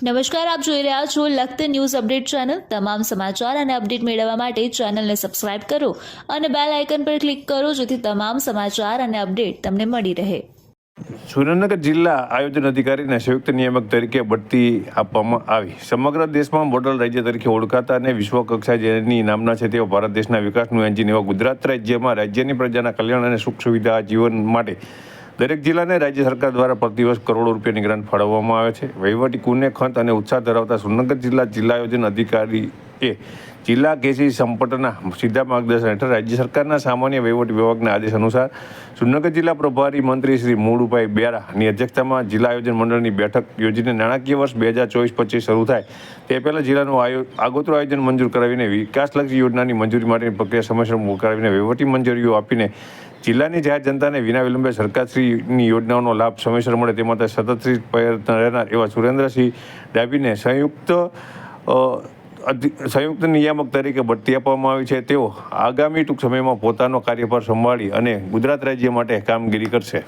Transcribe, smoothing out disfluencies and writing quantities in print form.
નમસ્કાર, આપ જોઈ રહ્યા છો લખત ન્યૂઝ અપડેટ ચેનલ। તમામ સમાચાર અને અપડેટ મેળવવા માટે ચેનલને સબસ્ક્રાઇબ કરો અને બેલ આઇકન પર ક્લિક કરો, જેથી તમામ સમાચાર અને અપડેટ તમને મળી રહે। સુરેન્દ્રનગર જિલ્લા આયોજન અધિકારીને સંયુક્ત નિયામક તરીકે બઢતી આપવામાં આવી। સમગ્ર દેશમાં મોડલ રાજ્ય તરીકે ઓળખાતા અને વિશ્વ કક્ષાએ જેની નામના છે તેવા ભારત દેશના વિકાસનું એન્જિન એવા ગુજરાત રાજ્યમાં રાજ્યની પ્રજાના કલ્યાણ અને સુખ સુવિધા જીવન માટે દરેક જિલ્લાને રાજ્ય સરકાર દ્વારા પ્રતિ વર્ષ કરોડો રૂપિયાની ગ્રાન્ટ ફાળવવામાં આવે છે। વહીવટી કુને ખંત અને ઉત્સાહ ધરાવતા સુરેન્દ્રનગર જિલ્લા આયોજન અધિકારીએ જિલ્લા કેસી સંપટના સીધા માર્ગદર્શન હેઠળ રાજ્ય સરકારના સામાન્ય વહીવટી વિભાગના આદેશ અનુસાર સુરેન્દ્રનગર જિલ્લા પ્રભારી મંત્રી શ્રી મુળુભાઈ બેરાની અધ્યક્ષતામાં જિલ્લા આયોજન મંડળની બેઠક યોજીને નાણાકીય વર્ષ 2024-25 શરૂ થાય તે પહેલાં જિલ્લાનું આગોતરું આયોજન મંજૂર કરાવીને વિકાસલક્ષી યોજનાની મંજૂરી માટેની પ્રક્રિયા સમયસર કરાવીને વહીવટી મંજૂરીઓ આપીને જિલ્લાની જાહેર જનતાને વિના વિલંબે સરકારશ્રીની યોજનાઓનો લાભ સમયસર મળે તે માટે સતત પ્રયત્ન રહેનાર એવા સુરેન્દ્રસિંહ ડાભીને સંયુક્ત નિયામક તરીકે બઢતી આપવામાં આવી છે। તેઓ આગામી ટૂંક સમયમાં પોતાનો કાર્યભાર સંભાળી અને ગુજરાત રાજ્ય માટે કામગીરી કરશે।